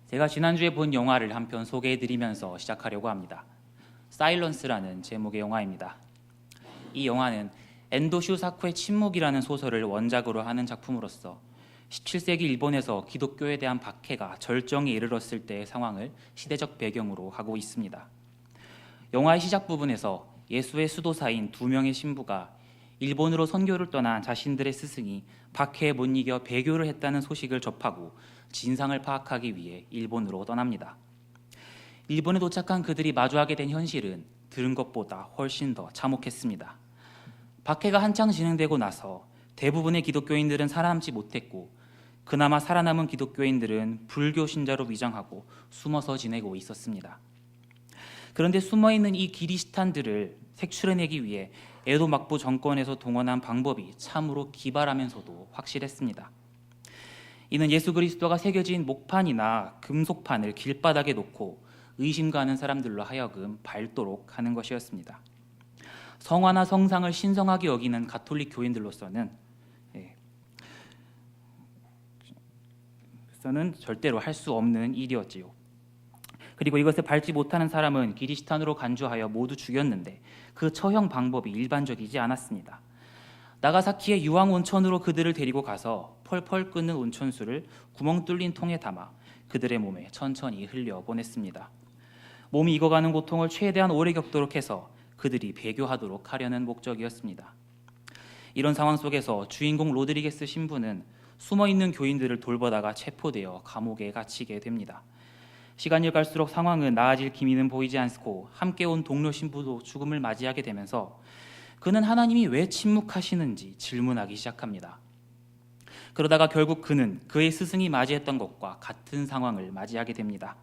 제가 지난주에 본 영화를 한 편 소개해드리면서 시작하려고 합니다. 사일런스라는 제목의 영화입니다. 이 영화는 엔도 슈사코의 침묵이라는 소설을 원작으로 하는 작품으로서 17세기 일본에서 기독교에 대한 박해가 절정에 이르렀을 때의 상황을 시대적 배경으로 하고 있습니다. 영화의 시작 부분에서 예수의 수도사인 두 명의 신부가 일본으로 선교를 떠난 자신들의 스승이 박해에 못 이겨 배교를 했다는 소식을 접하고 진상을 파악하기 위해 일본으로 떠납니다. 일본에 도착한 그들이 마주하게 된 현실은 들은 것보다 훨씬 더 참혹했습니다. 박해가 한창 진행되고 나서 대부분의 기독교인들은 살아남지 못했고, 그나마 살아남은 기독교인들은 불교 신자로 위장하고 숨어서 지내고 있었습니다. 그런데 숨어있는 이 기리시탄들을 색출해내기 위해 에도 막부 정권에서 동원한 방법이 참으로 기발하면서도 확실했습니다. 이는 예수 그리스도가 새겨진 목판이나 금속판을 길바닥에 놓고 의심 가는 사람들로 하여금 밟도록 하는 것이었습니다. 성화나 성상을 신성하게 여기는 가톨릭 교인들로서는 절대로 할 수 없는 일이었지요. 그리고 이것을 밟지 못하는 사람은 기리시탄으로 간주하여 모두 죽였는데, 그 처형 방법이 일반적이지 않았습니다. 나가사키의 유황 온천으로 그들을 데리고 가서 펄펄 끓는 온천수를 구멍 뚫린 통에 담아 그들의 몸에 천천히 흘려보냈습니다. 몸이 익어가는 고통을 최대한 오래 겪도록 해서 그들이 배교하도록 하려는 목적이었습니다. 이런 상황 속에서 주인공 로드리게스 신부는 숨어있는 교인들을 돌보다가 체포되어 감옥에 갇히게 됩니다. 시간이 갈수록 상황은 나아질 기미는 보이지 않고 함께 온 동료 신부도 죽음을 맞이하게 되면서 그는 하나님이 왜 침묵하시는지 질문하기 시작합니다. 그러다가 결국 그는 그의 스승이 맞이했던 것과 같은 상황을 맞이하게 됩니다.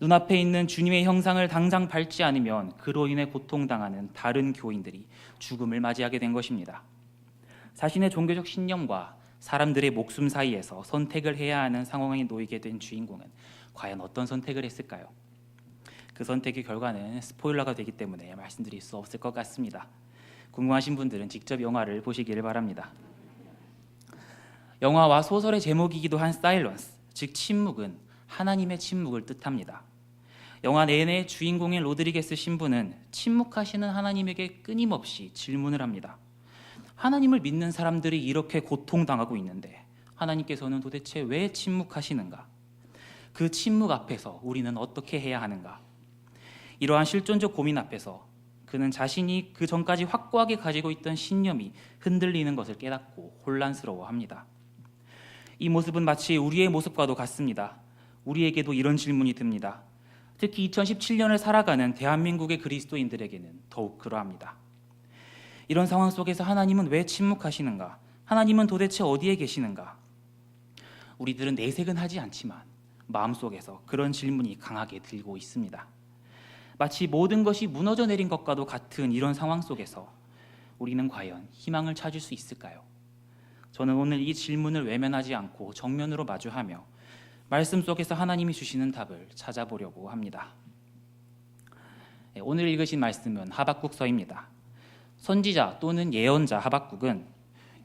눈앞에 있는 주님의 형상을 당장 밟지 않으면 그로 인해 고통당하는 다른 교인들이 죽음을 맞이하게 된 것입니다. 자신의 종교적 신념과 사람들의 목숨 사이에서 선택을 해야 하는 상황에 놓이게 된 주인공은 과연 어떤 선택을 했을까요? 그 선택의 결과는 스포일러가 되기 때문에 말씀드릴 수 없을 것 같습니다. 궁금하신 분들은 직접 영화를 보시기를 바랍니다. 영화와 소설의 제목이기도 한 사일런스, 즉 침묵은 하나님의 침묵을 뜻합니다. 영화 내내 주인공인 로드리게스 신부는 침묵하시는 하나님에게 끊임없이 질문을 합니다. 하나님을 믿는 사람들이 이렇게 고통당하고 있는데 하나님께서는 도대체 왜 침묵하시는가? 그 침묵 앞에서 우리는 어떻게 해야 하는가? 이러한 실존적 고민 앞에서 그는 자신이 그 전까지 확고하게 가지고 있던 신념이 흔들리는 것을 깨닫고 혼란스러워합니다. 이 모습은 마치 우리의 모습과도 같습니다. 우리에게도 이런 질문이 듭니다. 특히 2017년을 살아가는 대한민국의 그리스도인들에게는 더욱 그러합니다. 이런 상황 속에서 하나님은 왜 침묵하시는가? 하나님은 도대체 어디에 계시는가? 우리들은 내색은 하지 않지만 마음속에서 그런 질문이 강하게 들고 있습니다. 마치 모든 것이 무너져 내린 것과도 같은 이런 상황 속에서 우리는 과연 희망을 찾을 수 있을까요? 저는 오늘 이 질문을 외면하지 않고 정면으로 마주하며 말씀 속에서 하나님이 주시는 답을 찾아보려고 합니다. 오늘 읽으신 말씀은 하박국서입니다. 선지자 또는 예언자 하박국은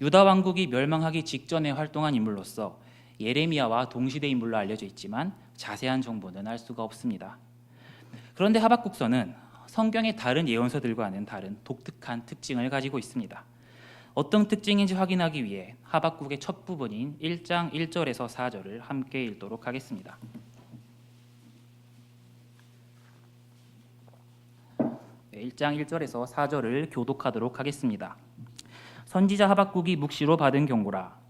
유다 왕국이 멸망하기 직전에 활동한 인물로서 예레미야와 동시대 인물로 알려져 있지만 자세한 정보는 알 수가 없습니다. 그런데 하박국서는 성경의 다른 예언서들과는 다른 독특한 특징을 가지고 있습니다. 어떤 특징인지 확인하기 위해 하박국의 첫 부분인 1장 1절에서 4절을 함께 읽도록 하겠습니다. 1장 1절에서 4절을 교독하도록 하겠습니다. 선지자 하박국이 묵시로 받은 경고라.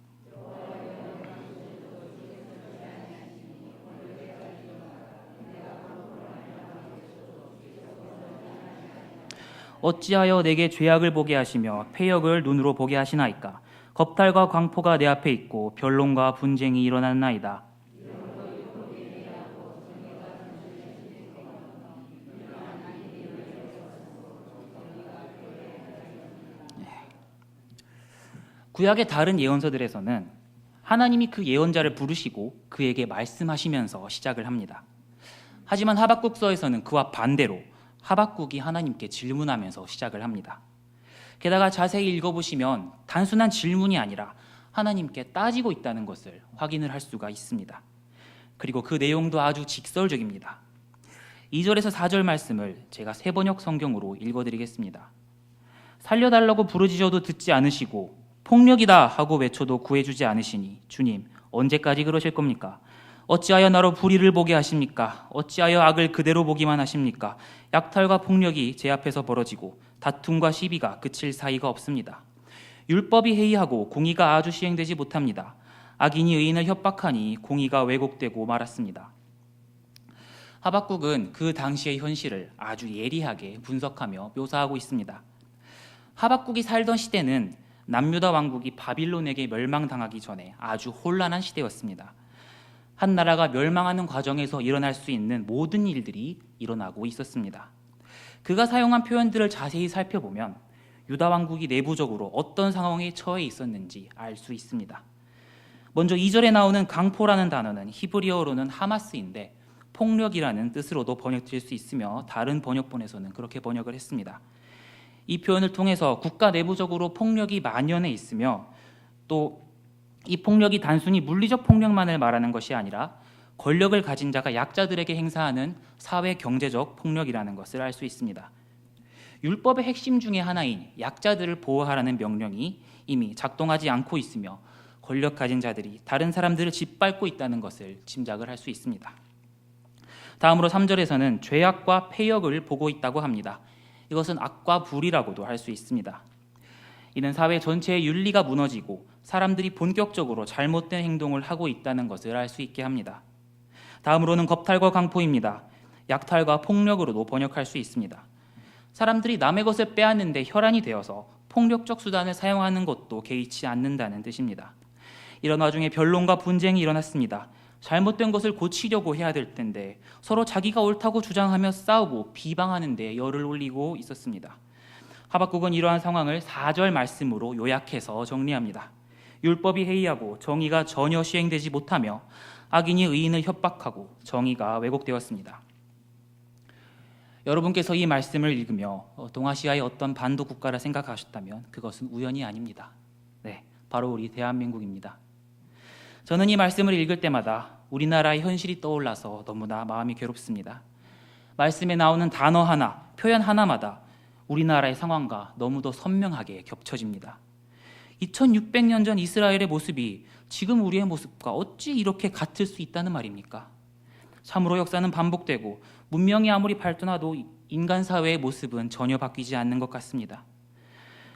어찌하여 내게 죄악을 보게 하시며 패역을 눈으로 보게 하시나이까? 겁탈과 광포가 내 앞에 있고 변론과 분쟁이 일어났나이다. 구약의 다른 예언서들에서는 하나님이 그 예언자를 부르시고 그에게 말씀하시면서 시작을 합니다. 하지만 하박국서에서는 그와 반대로 하박국이 하나님께 질문하면서 시작을 합니다. 게다가 자세히 읽어보시면 단순한 질문이 아니라 하나님께 따지고 있다는 것을 확인을 할 수가 있습니다. 그리고 그 내용도 아주 직설적입니다. 2절에서 4절 말씀을 제가 새번역 성경으로 읽어드리겠습니다. 살려달라고 부르짖어도 듣지 않으시고 폭력이다 하고 외쳐도 구해주지 않으시니 주님 언제까지 그러실 겁니까? 어찌하여 나로 불의를 보게 하십니까? 어찌하여 악을 그대로 보기만 하십니까? 약탈과 폭력이 제 앞에서 벌어지고 다툼과 시비가 그칠 사이가 없습니다. 율법이 해이하고 공의가 아주 시행되지 못합니다. 악인이 의인을 협박하니 공의가 왜곡되고 말았습니다. 하박국은 그 당시의 현실을 아주 예리하게 분석하며 묘사하고 있습니다. 하박국이 살던 시대는 남유다 왕국이 바빌론에게 멸망당하기 전에 아주 혼란한 시대였습니다. 한 나라가 멸망하는 과정에서 일어날 수 있는 모든 일들이 일어나고 있었습니다. 그가 사용한 표현들을 자세히 살펴보면 유다 왕국이 내부적으로 어떤 상황에 처해 있었는지 알 수 있습니다. 먼저 2절에 나오는 강포라는 단어는 히브리어로는 하마스인데 폭력이라는 뜻으로도 번역될 수 있으며 다른 번역본에서는 그렇게 번역을 했습니다. 이 표현을 통해서 국가 내부적으로 폭력이 만연해 있으며 또 이 폭력이 단순히 물리적 폭력만을 말하는 것이 아니라 권력을 가진 자가 약자들에게 행사하는 사회 경제적 폭력이라는 것을 알 수 있습니다. 율법의 핵심 중에 하나인 약자들을 보호하라는 명령이 이미 작동하지 않고 있으며 권력 가진 자들이 다른 사람들을 짓밟고 있다는 것을 짐작을 할 수 있습니다. 다음으로 3절에서는 죄악과 폐역을 보고 있다고 합니다. 이것은 악과 불이라고도 할 수 있습니다. 이는 사회 전체의 윤리가 무너지고 사람들이 본격적으로 잘못된 행동을 하고 있다는 것을 알 수 있게 합니다. 다음으로는 겁탈과 강포입니다. 약탈과 폭력으로도 번역할 수 있습니다. 사람들이 남의 것을 빼앗는데 혈안이 되어서 폭력적 수단을 사용하는 것도 개의치 않는다는 뜻입니다. 이런 와중에 변론과 분쟁이 일어났습니다. 잘못된 것을 고치려고 해야 될 텐데 서로 자기가 옳다고 주장하며 싸우고 비방하는 데 열을 올리고 있었습니다. 하박국은 이러한 상황을 4절 말씀으로 요약해서 정리합니다. 율법이 해이하고 정의가 전혀 시행되지 못하며 악인이 의인을 협박하고 정의가 왜곡되었습니다. 여러분께서 이 말씀을 읽으며 동아시아의 어떤 반도 국가라 생각하셨다면 그것은 우연이 아닙니다. 네, 바로 우리 대한민국입니다. 저는 이 말씀을 읽을 때마다 우리나라의 현실이 떠올라서 너무나 마음이 괴롭습니다. 말씀에 나오는 단어 하나, 표현 하나마다 우리나라의 상황과 너무도 선명하게 겹쳐집니다. 2600년 전 이스라엘의 모습이 지금 우리의 모습과 어찌 이렇게 같을 수 있다는 말입니까? 참으로 역사는 반복되고 문명이 아무리 발전해도 인간 사회의 모습은 전혀 바뀌지 않는 것 같습니다.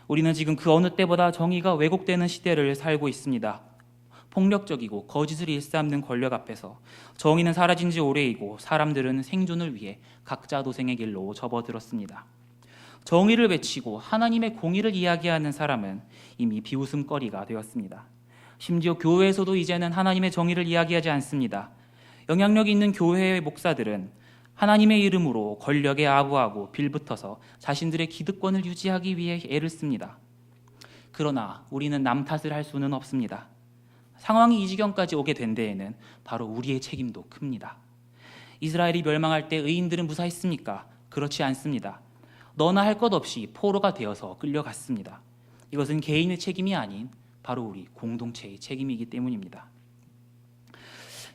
우리는 지금 그 어느 때보다 정의가 왜곡되는 시대를 살고 있습니다. 폭력적이고 거짓을 일삼는 권력 앞에서 정의는 사라진 지 오래이고 사람들은 생존을 위해 각자 도생의 길로 접어들었습니다. 정의를 외치고 하나님의 공의를 이야기하는 사람은 이미 비웃음거리가 되었습니다. 심지어 교회에서도 이제는 하나님의 정의를 이야기하지 않습니다. 영향력 있는 교회의 목사들은 하나님의 이름으로 권력에 아부하고 빌붙어서 자신들의 기득권을 유지하기 위해 애를 씁니다. 그러나 우리는 남 탓을 할 수는 없습니다. 상황이 이 지경까지 오게 된 데에는 바로 우리의 책임도 큽니다. 이스라엘이 멸망할 때 의인들은 무사했습니까? 그렇지 않습니다. 너나 할 것 없이 포로가 되어서 끌려갔습니다. 이것은 개인의 책임이 아닌 바로 우리 공동체의 책임이기 때문입니다.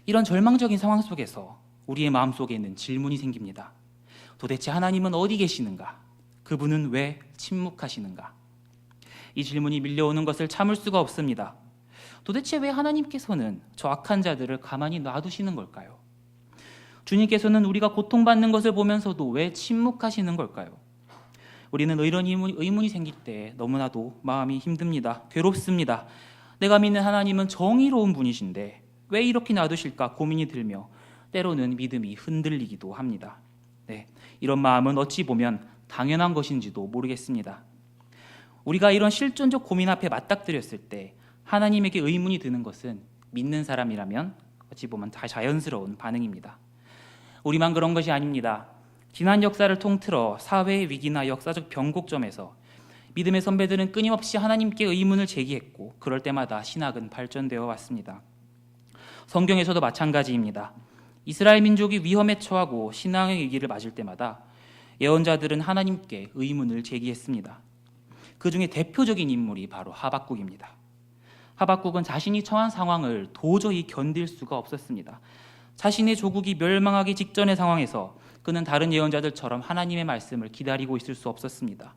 이런 절망적인 상황 속에서 우리의 마음속에는 질문이 생깁니다. 도대체 하나님은 어디 계시는가? 그분은 왜 침묵하시는가? 이 질문이 밀려오는 것을 참을 수가 없습니다. 도대체 왜 하나님께서는 저 악한 자들을 가만히 놔두시는 걸까요? 주님께서는 우리가 고통받는 것을 보면서도 왜 침묵하시는 걸까요? 우리는 이런 의문이 생길 때 너무나도 마음이 힘듭니다. 괴롭습니다. 내가 믿는 하나님은 정의로운 분이신데 왜 이렇게 놔두실까 고민이 들며 때로는 믿음이 흔들리기도 합니다. 네, 이런 마음은 어찌 보면 당연한 것인지도 모르겠습니다. 우리가 이런 실존적 고민 앞에 맞닥뜨렸을 때 하나님에게 의문이 드는 것은 믿는 사람이라면 어찌 보면 다 자연스러운 반응입니다. 우리만 그런 것이 아닙니다. 지난 역사를 통틀어 사회의 위기나 역사적 변곡점에서 믿음의 선배들은 끊임없이 하나님께 의문을 제기했고 그럴 때마다 신학은 발전되어 왔습니다. 성경에서도 마찬가지입니다. 이스라엘 민족이 위험에 처하고 신앙의 위기를 맞을 때마다 예언자들은 하나님께 의문을 제기했습니다. 그 중에 대표적인 인물이 바로 하박국입니다. 하박국은 자신이 처한 상황을 도저히 견딜 수가 없었습니다. 자신의 조국이 멸망하기 직전의 상황에서 그는 다른 예언자들처럼 하나님의 말씀을 기다리고 있을 수 없었습니다.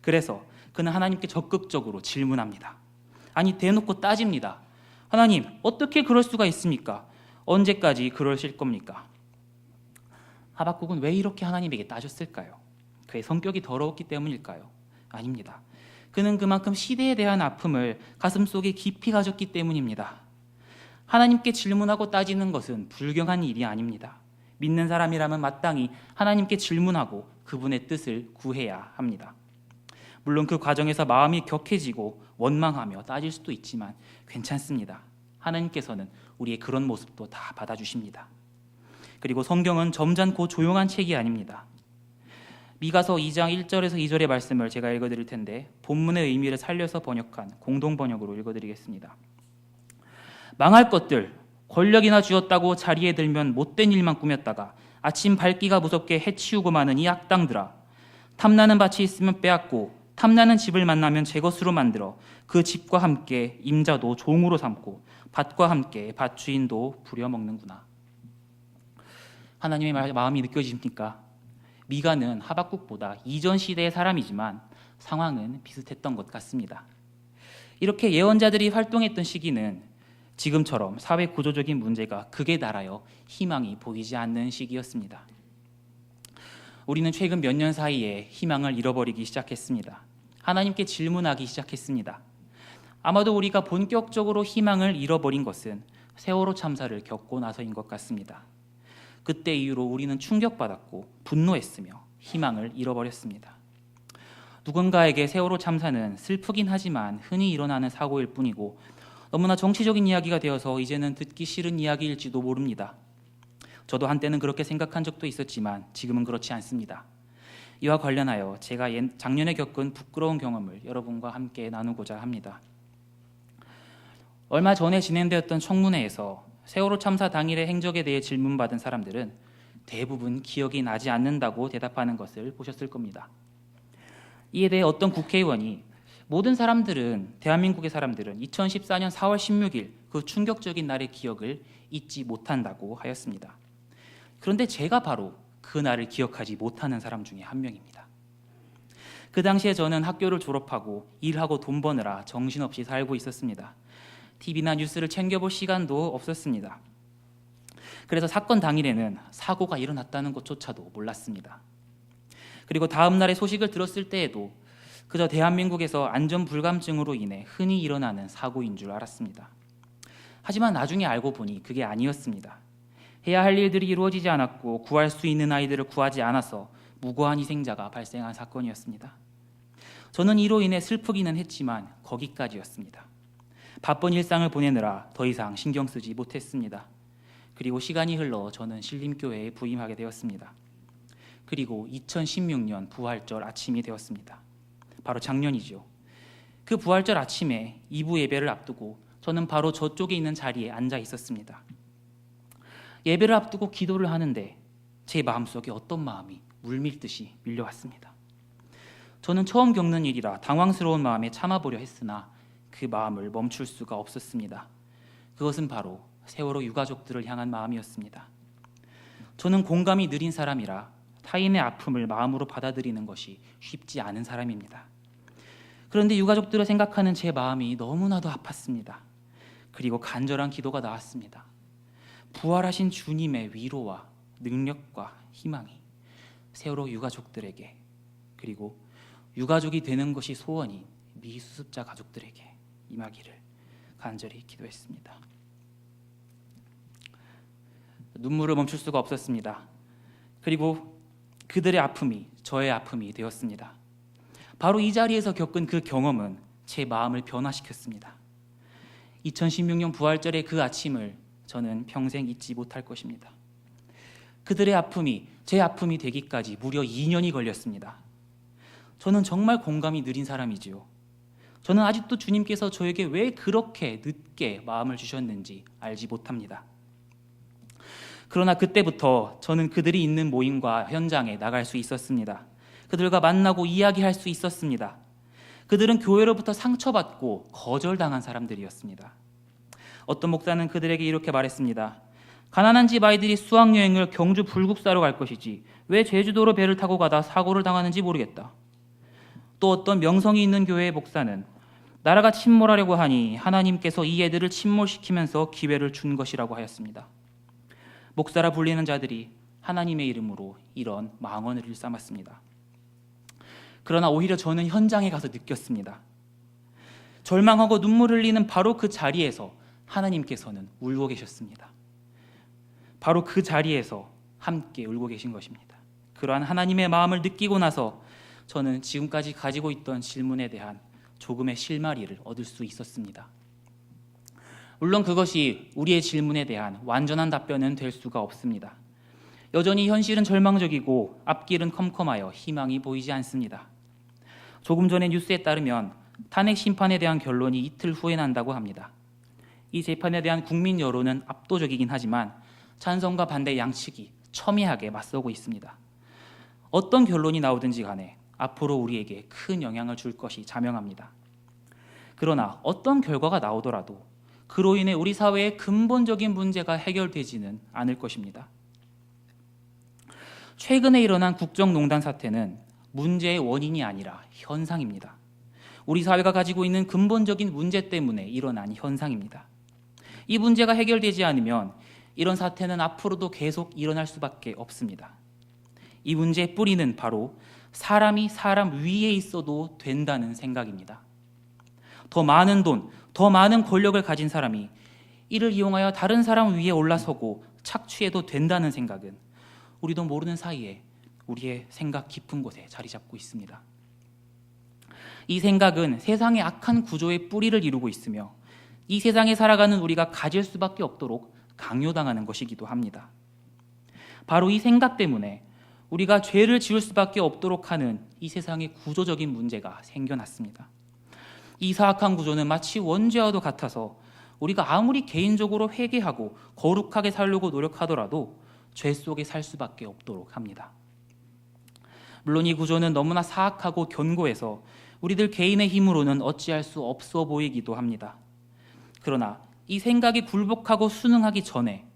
그래서 그는 하나님께 적극적으로 질문합니다. 아니, 대놓고 따집니다. 하나님, 어떻게 그럴 수가 있습니까? 언제까지 그러실 겁니까? 하박국은 왜 이렇게 하나님에게 따졌을까요? 그의 성격이 더러웠기 때문일까요? 아닙니다. 그는 그만큼 시대에 대한 아픔을 가슴속에 깊이 가졌기 때문입니다. 하나님께 질문하고 따지는 것은 불경한 일이 아닙니다. 믿는 사람이라면 마땅히 하나님께 질문하고 그분의 뜻을 구해야 합니다. 물론 그 과정에서 마음이 격해지고 원망하며 따질 수도 있지만 괜찮습니다. 하나님께서는 우리의 그런 모습도 다 받아주십니다. 그리고 성경은 점잖고 조용한 책이 아닙니다. 미가서 2장 1절에서 2절의 말씀을 제가 읽어드릴 텐데 본문의 의미를 살려서 번역한 공동번역으로 읽어드리겠습니다. 망할 것들, 권력이나 쥐었다고 자리에 들면 못된 일만 꾸몄다가 아침 밝기가 무섭게 해치우고 마는 이 악당들아, 탐나는 밭이 있으면 빼앗고 탐나는 집을 만나면 제 것으로 만들어 그 집과 함께 임자도 종으로 삼고 밭과 함께 밭주인도 부려먹는구나. 하나님의 마음이 느껴집니까? 미가는 하박국보다 이전 시대의 사람이지만 상황은 비슷했던 것 같습니다. 이렇게 예언자들이 활동했던 시기는 지금처럼 사회 구조적인 문제가 극에 달하여 희망이 보이지 않는 시기였습니다. 우리는 최근 몇 년 사이에 희망을 잃어버리기 시작했습니다. 하나님께 질문하기 시작했습니다. 아마도 우리가 본격적으로 희망을 잃어버린 것은 세월호 참사를 겪고 나서인 것 같습니다. 그때 이후로 우리는 충격받았고 분노했으며 희망을 잃어버렸습니다. 누군가에게 세월호 참사는 슬프긴 하지만 흔히 일어나는 사고일 뿐이고 너무나 정치적인 이야기가 되어서 이제는 듣기 싫은 이야기일지도 모릅니다. 저도 한때는 그렇게 생각한 적도 있었지만 지금은 그렇지 않습니다. 이와 관련하여 제가 작년에 겪은 부끄러운 경험을 여러분과 함께 나누고자 합니다. 얼마 전에 진행되었던 청문회에서 세월호 참사 당일의 행적에 대해 질문받은 사람들은 대부분 기억이 나지 않는다고 대답하는 것을 보셨을 겁니다. 이에 대해 어떤 국회의원이 대한민국의 사람들은 2014년 4월 16일 그 충격적인 날의 기억을 잊지 못한다고 하였습니다. 그런데 제가 바로 그 날을 기억하지 못하는 사람 중에 한 명입니다. 그 당시에 저는 학교를 졸업하고 일하고 돈 버느라 정신없이 살고 있었습니다. TV나 뉴스를 챙겨볼 시간도 없었습니다. 그래서 사건 당일에는 사고가 일어났다는 것조차도 몰랐습니다. 그리고 다음 날의 소식을 들었을 때에도 그저 대한민국에서 안전불감증으로 인해 흔히 일어나는 사고인 줄 알았습니다. 하지만 나중에 알고 보니 그게 아니었습니다. 해야 할 일들이 이루어지지 않았고 구할 수 있는 아이들을 구하지 않아서 무고한 희생자가 발생한 사건이었습니다. 저는 이로 인해 슬프기는 했지만 거기까지였습니다. 바쁜 일상을 보내느라 더 이상 신경 쓰지 못했습니다. 그리고 시간이 흘러 저는 신림교회에 부임하게 되었습니다. 그리고 2016년 부활절 아침이 되었습니다. 바로 작년이죠. 그 부활절 아침에 2부 예배를 앞두고 저는 바로 저쪽에 있는 자리에 앉아 있었습니다. 예배를 앞두고 기도를 하는데 제 마음속에 어떤 마음이 물밀듯이 밀려왔습니다. 저는 처음 겪는 일이라 당황스러운 마음에 참아보려 했으나 그 마음을 멈출 수가 없었습니다. 그것은 바로 세월호 유가족들을 향한 마음이었습니다. 저는 공감이 느린 사람이라 타인의 아픔을 마음으로 받아들이는 것이 쉽지 않은 사람입니다. 그런데 유가족들을 생각하는 제 마음이 너무나도 아팠습니다. 그리고 간절한 기도가 나왔습니다. 부활하신 주님의 위로와 능력과 희망이 세월호 유가족들에게, 그리고 유가족이 되는 것이 소원인 미수습자 가족들에게 임하기를 간절히 기도했습니다. 눈물을 멈출 수가 없었습니다. 그리고 그들의 아픔이 저의 아픔이 되었습니다. 바로 이 자리에서 겪은 그 경험은 제 마음을 변화시켰습니다. 2016년 부활절의 그 아침을 저는 평생 잊지 못할 것입니다. 그들의 아픔이 제 아픔이 되기까지 무려 2년이 걸렸습니다. 저는 정말 공감이 느린 사람이지요. 저는 아직도 주님께서 저에게 왜 그렇게 늦게 마음을 주셨는지 알지 못합니다. 그러나 그때부터 저는 그들이 있는 모임과 현장에 나갈 수 있었습니다. 그들과 만나고 이야기할 수 있었습니다. 그들은 교회로부터 상처받고 거절당한 사람들이었습니다. 어떤 목사는 그들에게 이렇게 말했습니다. 가난한 집 아이들이 수학여행을 경주 불국사로 갈 것이지 왜 제주도로 배를 타고 가다 사고를 당하는지 모르겠다. 또 어떤 명성이 있는 교회의 목사는 나라가 침몰하려고 하니 하나님께서 이 애들을 침몰시키면서 기회를 준 것이라고 하였습니다. 목사라 불리는 자들이 하나님의 이름으로 이런 망언을 일삼았습니다. 그러나 오히려 저는 현장에 가서 느꼈습니다. 절망하고 눈물 흘리는 바로 그 자리에서 하나님께서는 울고 계셨습니다. 바로 그 자리에서 함께 울고 계신 것입니다. 그러한 하나님의 마음을 느끼고 나서 저는 지금까지 가지고 있던 질문에 대한 조금의 실마리를 얻을 수 있었습니다. 물론 그것이 우리의 질문에 대한 완전한 답변은 될 수가 없습니다. 여전히 현실은 절망적이고 앞길은 컴컴하여 희망이 보이지 않습니다. 조금 전에 뉴스에 따르면 탄핵 심판에 대한 결론이 이틀 후에 난다고 합니다. 이 재판에 대한 국민 여론은 압도적이긴 하지만 찬성과 반대 양측이 첨예하게 맞서고 있습니다. 어떤 결론이 나오든지 간에 앞으로 우리에게 큰 영향을 줄 것이 자명합니다. 그러나 어떤 결과가 나오더라도 그로 인해 우리 사회의 근본적인 문제가 해결되지는 않을 것입니다. 최근에 일어난 국정농단 사태는 문제의 원인이 아니라 현상입니다. 우리 사회가 가지고 있는 근본적인 문제 때문에 일어난 현상입니다. 이 문제가 해결되지 않으면 이런 사태는 앞으로도 계속 일어날 수밖에 없습니다. 이 문제의 뿌리는 바로 사람이 사람 위에 있어도 된다는 생각입니다. 더 많은 돈, 더 많은 권력을 가진 사람이 이를 이용하여 다른 사람 위에 올라서고 착취해도 된다는 생각은 우리도 모르는 사이에 우리의 생각 깊은 곳에 자리 잡고 있습니다. 이 생각은 세상의 악한 구조의 뿌리를 이루고 있으며 이 세상에 살아가는 우리가 가질 수밖에 없도록 강요당하는 것이기도 합니다. 바로 이 생각 때문에 우리가 죄를 지을 수밖에 없도록 하는 이 세상의 구조적인 문제가 생겨났습니다. 이 사악한 구조는 마치 원죄와도 같아서 우리가 아무리 개인적으로 회개하고 거룩하게 살려고 노력하더라도 죄 속에 살 수밖에 없도록 합니다. 물론 이 구조는 너무나 사악하고 견고해서 우리들 개인의 힘으로는 어찌할 수 없어 보이기도 합니다. 그러나 이 생각이 굴복하고 순응하기 전에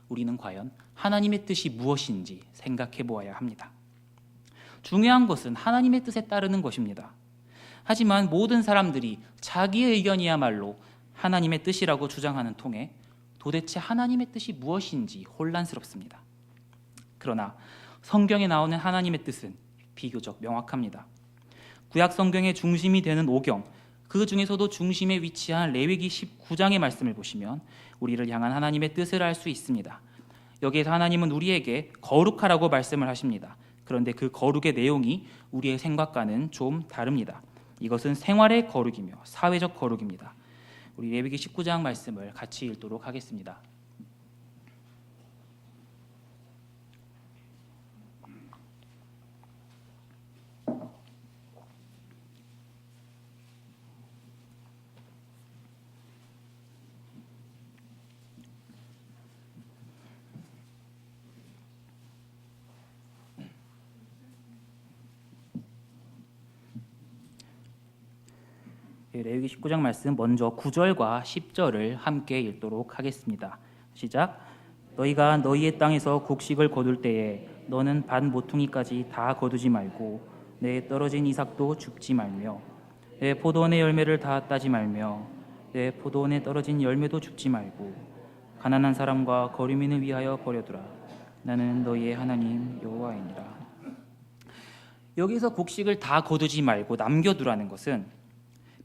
우리는 과연 하나님의 뜻이 무엇인지 생각해 보아야 합니다. 중요한 것은 하나님의 뜻에 따르는 것입니다. 하지만 모든 사람들이 자기의 의견이야말로 하나님의 뜻이라고 주장하는 통에 도대체 하나님의 뜻이 무엇인지 혼란스럽습니다. 그러나 성경에 나오는 하나님의 뜻은 비교적 명확합니다. 구약 성경의 중심이 되는 오경, 그 중에서도 중심에 위치한 레위기 19장의 말씀을 보시면 우리를 향한 하나님의 뜻을 알 수 있습니다. 여기에서 하나님은 우리에게 거룩하라고 말씀을 하십니다. 그런데 그 거룩의 내용이 우리의 생각과는 좀 다릅니다. 이것은 생활의 거룩이며 사회적 거룩입니다. 우리 레위기 19장 말씀을 같이 읽도록 하겠습니다. 레위기 19장 말씀 먼저 9절과 10절을 함께 읽도록 하겠습니다. 시작. 너희가 너희의 땅에서 곡식을 거둘 때에 너는 반 모퉁이까지 다 거두지 말고 내 떨어진 이삭도 줍지 말며 내 포도원의 열매를 다 따지 말며 내 포도원에 떨어진 열매도 줍지 말고 가난한 사람과 거류민을 위하여 버려두라. 나는 너희의 하나님 여호와이니라. 여기서 곡식을 다 거두지 말고 남겨두라는 것은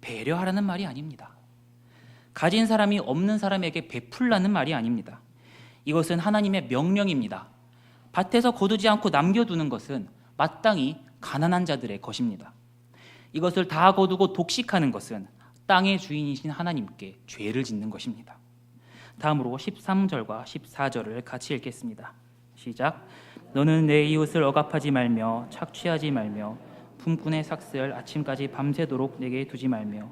배려하라는 말이 아닙니다. 가진 사람이 없는 사람에게 베풀라는 말이 아닙니다. 이것은 하나님의 명령입니다. 밭에서 거두지 않고 남겨두는 것은 마땅히 가난한 자들의 것입니다. 이것을 다 거두고 독식하는 것은 땅의 주인이신 하나님께 죄를 짓는 것입니다. 다음으로 13절과 14절을 같이 읽겠습니다. 시작. 너는 내 이웃을 억압하지 말며 착취하지 말며 품꾼의 삭슬 아침까지 밤새도록 내게 두지 말며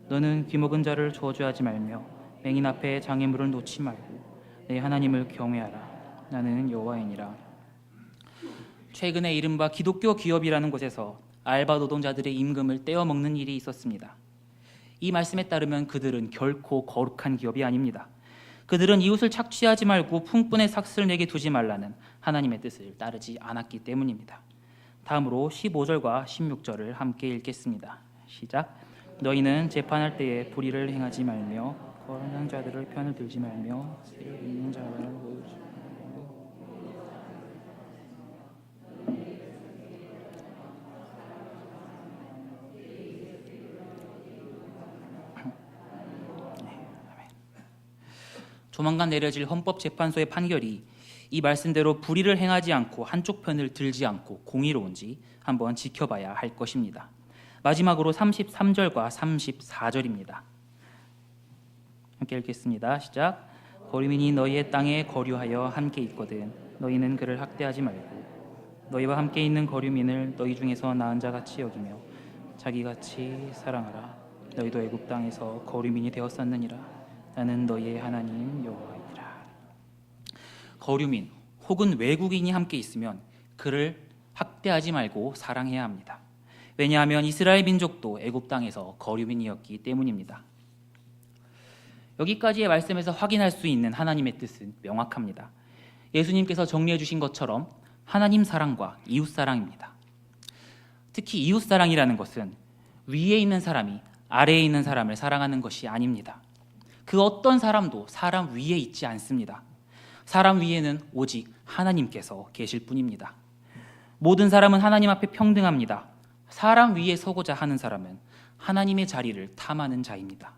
너는 귀먹은 자를 저주하지 말며 맹인 앞에 장애물을 놓지 말고 내 하나님을 경외하라. 나는 여호와이니라. 최근에 이른바 기독교 기업이라는 곳에서 알바 노동자들의 임금을 떼어먹는 일이 있었습니다. 이 말씀에 따르면 그들은 결코 거룩한 기업이 아닙니다. 그들은 이웃을 착취하지 말고 풍분의 삭슬을 내게 두지 말라는 하나님의 뜻을 따르지 않았기 때문입니다. 다음으로 15절과 16절을 함께 읽겠습니다. 시작. 너희는 재판할 때에 불의를 행하지 말며 거룩한 자들의 편을 들지 말며 있는 자를 조만간 내려질 헌법재판소의 판결이 이 말씀대로 불의를 행하지 않고 한쪽 편을 들지 않고 공의로운지 한번 지켜봐야 할 것입니다. 마지막으로 33절과 34절입니다. 함께 읽겠습니다. 시작. 거류민이 너희의 땅에 거류하여 함께 있거든 너희는 그를 학대하지 말고 너희와 함께 있는 거류민을 너희 중에서 나은 자같이 여기며 자기같이 사랑하라. 너희도 애굽 땅에서 거류민이 되었었느니라. 나는 너희의 하나님 여호와이니라. 거류민 혹은 외국인이 함께 있으면 그를 학대하지 말고 사랑해야 합니다. 왜냐하면 이스라엘 민족도 애굽 땅에서 거류민이었기 때문입니다. 여기까지의 말씀에서 확인할 수 있는 하나님의 뜻은 명확합니다. 예수님께서 정리해 주신 것처럼 하나님 사랑과 이웃 사랑입니다. 특히 이웃 사랑이라는 것은 위에 있는 사람이 아래에 있는 사람을 사랑하는 것이 아닙니다. 그 어떤 사람도 사람 위에 있지 않습니다. 사람 위에는 오직 하나님께서 계실 뿐입니다. 모든 사람은 하나님 앞에 평등합니다. 사람 위에 서고자 하는 사람은 하나님의 자리를 탐하는 자입니다.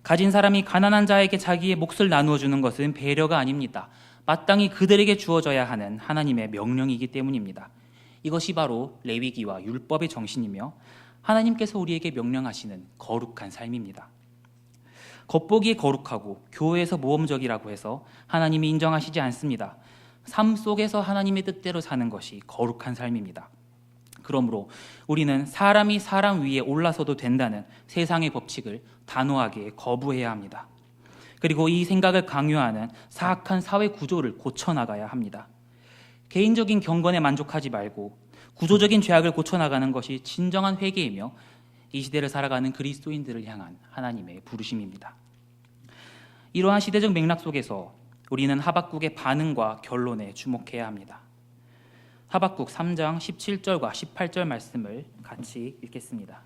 가진 사람이 가난한 자에게 자기의 몫을 나누어 주는 것은 배려가 아닙니다. 마땅히 그들에게 주어져야 하는 하나님의 명령이기 때문입니다. 이것이 바로 레위기와 율법의 정신이며 하나님께서 우리에게 명령하시는 거룩한 삶입니다. 겉보기에 거룩하고 교회에서 모험적이라고 해서 하나님이 인정하시지 않습니다. 삶 속에서 하나님의 뜻대로 사는 것이 거룩한 삶입니다. 그러므로 우리는 사람이 사람 위에 올라서도 된다는 세상의 법칙을 단호하게 거부해야 합니다. 그리고 이 생각을 강요하는 사악한 사회 구조를 고쳐나가야 합니다. 개인적인 경건에 만족하지 말고 구조적인 죄악을 고쳐나가는 것이 진정한 회개이며 이 시대를 살아가는 그리스도인들을 향한 하나님의 부르심입니다. 이러한 시대적 맥락 속에서 우리는 하박국의 반응과 결론에 주목해야 합니다. 하박국 3장 17절과 18절 말씀을 같이 읽겠습니다.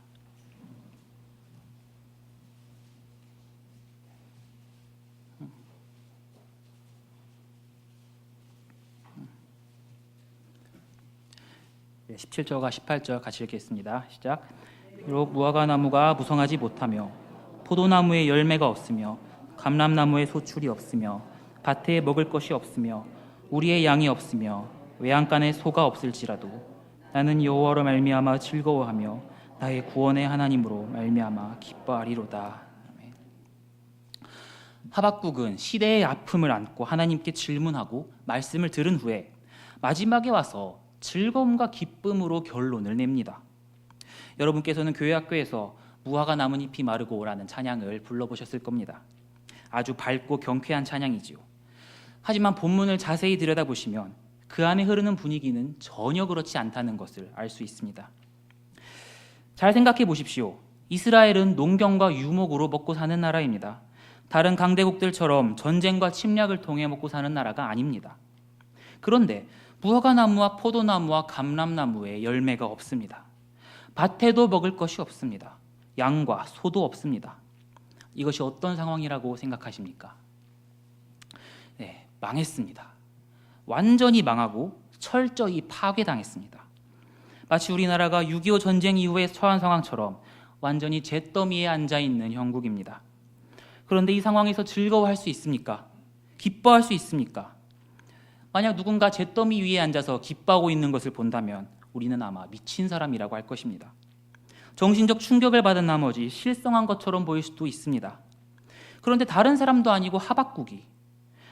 네, 17절과 18절 같이 읽겠습니다. 시작. 비록 무화과 나무가 무성하지 못하며 포도나무에 열매가 없으며 감람나무에 소출이 없으며 밭에 먹을 것이 없으며 우리의 양이 없으며 외양간에 소가 없을지라도 나는 여호와로 말미암아 즐거워하며 나의 구원의 하나님으로 말미암아 기뻐하리로다. 아멘. 하박국은 시대의 아픔을 안고 하나님께 질문하고 말씀을 들은 후에 마지막에 와서 즐거움과 기쁨으로 결론을 냅니다. 여러분께서는 교회 학교에서 무화과 나뭇잎이 마르고라는 찬양을 불러보셨을 겁니다. 아주 밝고 경쾌한 찬양이지요. 하지만 본문을 자세히 들여다보시면 그 안에 흐르는 분위기는 전혀 그렇지 않다는 것을 알 수 있습니다. 잘 생각해 보십시오. 이스라엘은 농경과 유목으로 먹고 사는 나라입니다. 다른 강대국들처럼 전쟁과 침략을 통해 먹고 사는 나라가 아닙니다. 그런데 무화과 나무와 포도나무와 감람나무에 열매가 없습니다. 밭에도 먹을 것이 없습니다. 양과 소도 없습니다. 이것이 어떤 상황이라고 생각하십니까? 네, 망했습니다. 완전히 망하고 철저히 파괴당했습니다. 마치 우리나라가 6.25 전쟁 이후에 처한 상황처럼 완전히 잿더미에 앉아있는 형국입니다. 그런데 이 상황에서 즐거워할 수 있습니까? 기뻐할 수 있습니까? 만약 누군가 잿더미 위에 앉아서 기뻐하고 있는 것을 본다면 우리는 아마 미친 사람이라고 할 것입니다. 정신적 충격을 받은 나머지 실성한 것처럼 보일 수도 있습니다. 그런데 다른 사람도 아니고 하박국이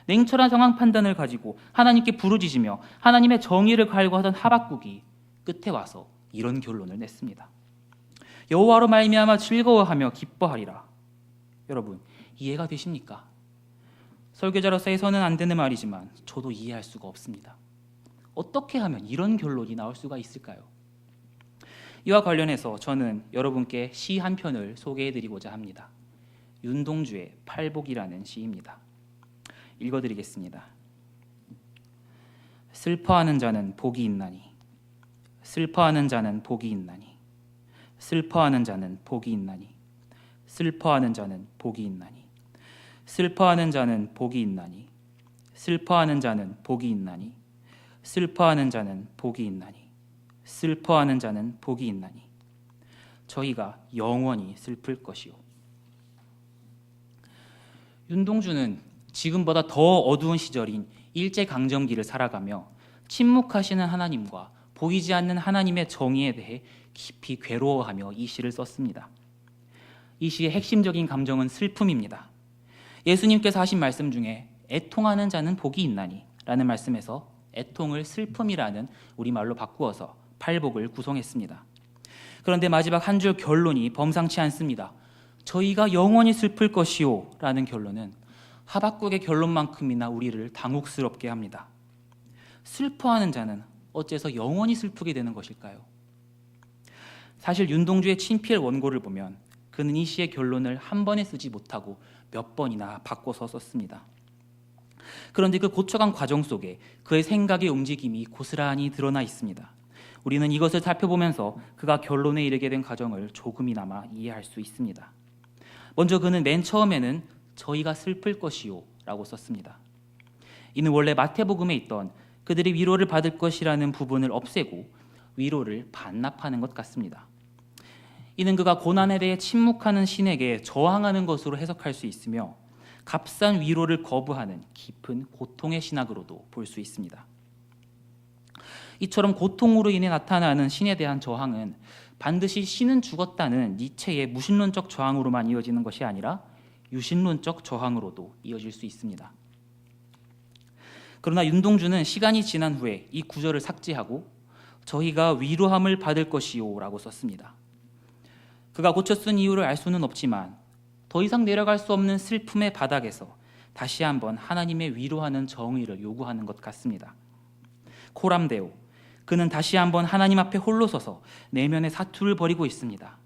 냉철한 상황 판단을 가지고 하나님께 부르짖으며 하나님의 정의를 갈구하던 하박국이 끝에 와서 이런 결론을 냈습니다. 여호와로 말미암아 즐거워하며 기뻐하리라. 여러분, 이해가 되십니까? 설교자로서 해서는 안 되는 말이지만 저도 이해할 수가 없습니다. 어떻게 하면 이런 결론이 나올 수가 있을까요? 이와 관련해서 저는 여러분께 시 한 편을 소개해드리고자 합니다. 윤동주의 팔복이라는 시입니다. 읽어드리겠습니다. 슬퍼하는 자는 복이 있나니, 슬퍼하는 자는 복이 있나니, 슬퍼하는 자는 복이 있나니, 슬퍼하는 자는 복이 있나니, 슬퍼하는 자는 복이 있나니, 슬퍼하는 자는 복이 있나니, 슬퍼하는 자는 복이 있나니, 슬퍼하는 자는 복이 있나니, 저희가 영원히 슬플 것이요. 윤동주는 지금보다 더 어두운 시절인 일제강점기를 살아가며 침묵하시는 하나님과 보이지 않는 하나님의 정의에 대해 깊이 괴로워하며 이 시를 썼습니다. 이 시의 핵심적인 감정은 슬픔입니다. 예수님께서 하신 말씀 중에 애통하는 자는 복이 있나니 라는 말씀에서 애통을 슬픔이라는 우리말로 바꾸어서 팔복을 구성했습니다. 그런데 마지막 한 줄 결론이 범상치 않습니다. 저희가 영원히 슬플 것이요 라는 결론은 하박국의 결론만큼이나 우리를 당혹스럽게 합니다. 슬퍼하는 자는 어째서 영원히 슬프게 되는 것일까요? 사실 윤동주의 친필 원고를 보면 그는 이 시의 결론을 한 번에 쓰지 못하고 몇 번이나 바꿔서 썼습니다. 그런데 그 고쳐간 과정 속에 그의 생각의 움직임이 고스란히 드러나 있습니다. 우리는 이것을 살펴보면서 그가 결론에 이르게 된 과정을 조금이나마 이해할 수 있습니다. 먼저 그는 맨 처음에는 저희가 슬플 것이요 라고 썼습니다. 이는 원래 마태복음에 있던 그들이 위로를 받을 것이라는 부분을 없애고 위로를 반납하는 것 같습니다. 이는 그가 고난에 대해 침묵하는 신에게 저항하는 것으로 해석할 수 있으며 값싼 위로를 거부하는 깊은 고통의 신학으로도 볼 수 있습니다. 이처럼 고통으로 인해 나타나는 신에 대한 저항은 반드시 신은 죽었다는 니체의 무신론적 저항으로만 이어지는 것이 아니라 유신론적 저항으로도 이어질 수 있습니다. 그러나 윤동주는 시간이 지난 후에 이 구절을 삭제하고 저희가 위로함을 받을 것이요 라고 썼습니다. 그가 고쳐 쓴 이유를 알 수는 없지만 더 이상 내려갈 수 없는 슬픔의 바닥에서 다시 한번 하나님의 위로하는 정의를 요구하는 것 같습니다. 코람데오, 그는 다시 한번 하나님 앞에 홀로 서서 내면의 사투를 벌이고 있습니다.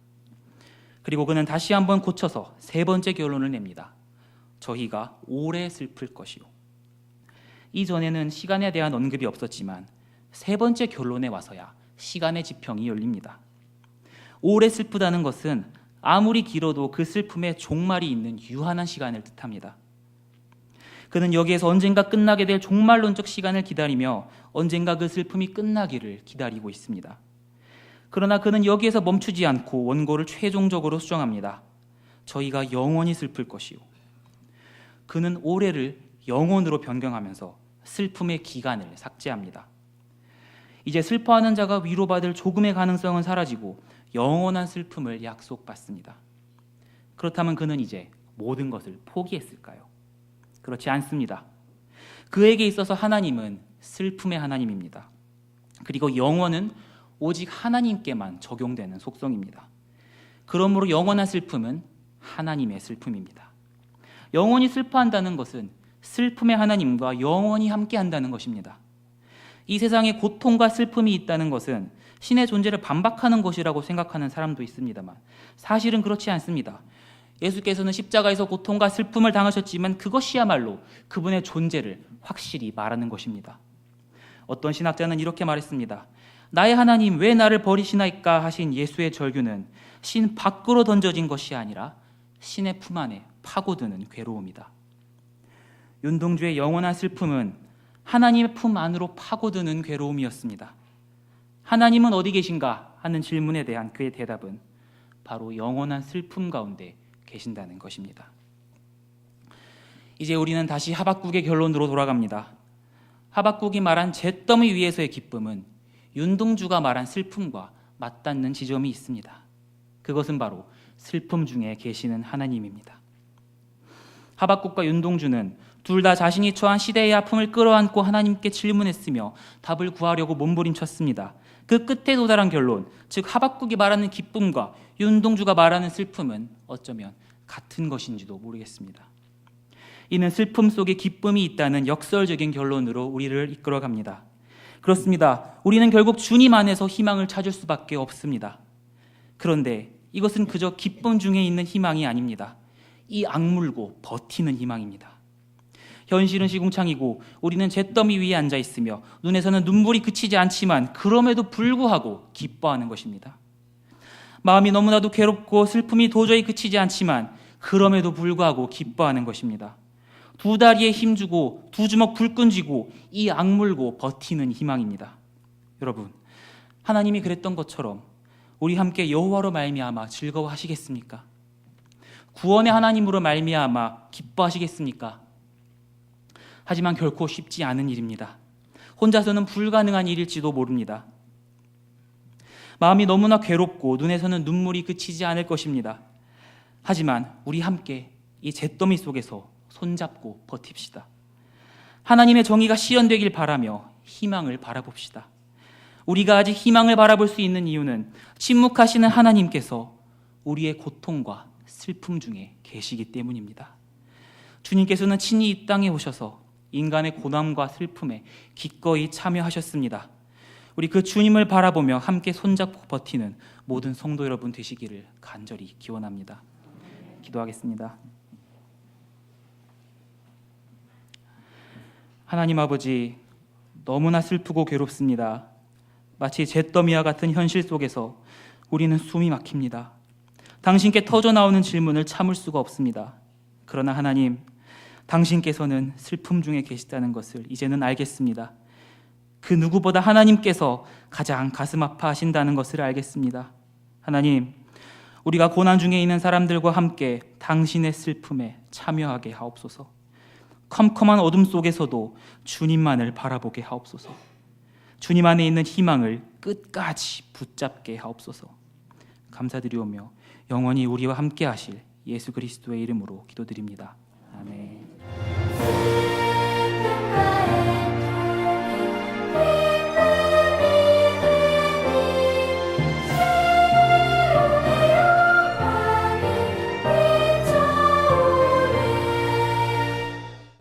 그리고 그는 다시 한번 고쳐서 세 번째 결론을 냅니다. 저희가 오래 슬플 것이요. 이전에는 시간에 대한 언급이 없었지만 세 번째 결론에 와서야 시간의 지평이 열립니다. 오래 슬프다는 것은 아무리 길어도 그 슬픔에 종말이 있는 유한한 시간을 뜻합니다. 그는 여기에서 언젠가 끝나게 될 종말론적 시간을 기다리며 언젠가 그 슬픔이 끝나기를 기다리고 있습니다. 그러나 그는 여기에서 멈추지 않고 원고를 최종적으로 수정합니다. 저희가 영원히 슬플 것이요. 그는 올해를 영원으로 변경하면서 슬픔의 기간을 삭제합니다. 이제 슬퍼하는 자가 위로받을 조금의 가능성은 사라지고 영원한 슬픔을 약속받습니다. 그렇다면 그는 이제 모든 것을 포기했을까요? 그렇지 않습니다. 그에게 있어서 하나님은 슬픔의 하나님입니다. 그리고 영원은 오직 하나님께만 적용되는 속성입니다. 그러므로 영원한 슬픔은 하나님의 슬픔입니다. 영원히 슬퍼한다는 것은 슬픔의 하나님과 영원히 함께한다는 것입니다. 이 세상에 고통과 슬픔이 있다는 것은 신의 존재를 반박하는 것이라고 생각하는 사람도 있습니다만 사실은 그렇지 않습니다. 예수께서는 십자가에서 고통과 슬픔을 당하셨지만 그것이야말로 그분의 존재를 확실히 말하는 것입니다. 어떤 신학자는 이렇게 말했습니다. 나의 하나님 왜 나를 버리시나이까 하신 예수의 절규는 신 밖으로 던져진 것이 아니라 신의 품 안에 파고드는 괴로움이다. 윤동주의 영원한 슬픔은 하나님의 품 안으로 파고드는 괴로움이었습니다. 하나님은 어디 계신가 하는 질문에 대한 그의 대답은 바로 영원한 슬픔 가운데 계신다는 것입니다. 이제 우리는 다시 하박국의 결론으로 돌아갑니다. 하박국이 말한 잿더미 위에서의 기쁨은 윤동주가 말한 슬픔과 맞닿는 지점이 있습니다. 그것은 바로 슬픔 중에 계시는 하나님입니다. 하박국과 윤동주는 둘 다 자신이 처한 시대의 아픔을 끌어안고 하나님께 질문했으며 답을 구하려고 몸부림쳤습니다. 그 끝에 도달한 결론, 즉 하박국이 말하는 기쁨과 윤동주가 말하는 슬픔은 어쩌면 같은 것인지도 모르겠습니다. 이는 슬픔 속에 기쁨이 있다는 역설적인 결론으로 우리를 이끌어갑니다. 그렇습니다. 우리는 결국 주님 안에서 희망을 찾을 수밖에 없습니다. 그런데 이것은 그저 기쁨 중에 있는 희망이 아닙니다. 이 악물고 버티는 희망입니다. 현실은 시궁창이고 우리는 잿더미 위에 앉아 있으며 눈에서는 눈물이 그치지 않지만 그럼에도 불구하고 기뻐하는 것입니다. 마음이 너무나도 괴롭고 슬픔이 도저히 그치지 않지만 그럼에도 불구하고 기뻐하는 것입니다. 두 다리에 힘주고 두 주먹 불끈 쥐고 이 악물고 버티는 희망입니다. 여러분, 하나님이 그랬던 것처럼 우리 함께 여호와로 말미암아 즐거워하시겠습니까? 구원의 하나님으로 말미암아 기뻐하시겠습니까? 하지만 결코 쉽지 않은 일입니다. 혼자서는 불가능한 일일지도 모릅니다. 마음이 너무나 괴롭고 눈에서는 눈물이 그치지 않을 것입니다. 하지만 우리 함께 이 잿더미 속에서 손잡고 버팁시다. 하나님의 정의가 실현되길 바라며 희망을 바라봅시다. 우리가 아직 희망을 바라볼 수 있는 이유는 침묵하시는 하나님께서 우리의 고통과 슬픔 중에 계시기 때문입니다. 주님께서는 친히 이 땅에 오셔서 인간의 고난과 슬픔에 기꺼이 참여하셨습니다. 우리 그 주님을 바라보며 함께 손잡고 버티는 모든 성도 여러분 되시기를 간절히 기원합니다. 기도하겠습니다. 하나님 아버지, 너무나 슬프고 괴롭습니다. 마치 잿더미와 같은 현실 속에서 우리는 숨이 막힙니다. 당신께 터져나오는 질문을 참을 수가 없습니다. 그러나 하나님, 당신께서는 슬픔 중에 계시다는 것을 이제는 알겠습니다. 그 누구보다 하나님께서 가장 가슴 아파하신다는 것을 알겠습니다. 하나님, 우리가 고난 중에 있는 사람들과 함께 당신의 슬픔에 참여하게 하옵소서. 컴컴한 어둠 속에서도 주님만을 바라보게 하옵소서. 주님 안에 있는 희망을 끝까지 붙잡게 하옵소서. 감사드리오며 영원히 우리와 함께 하실 예수 그리스도의 이름으로 기도드립니다. 아멘.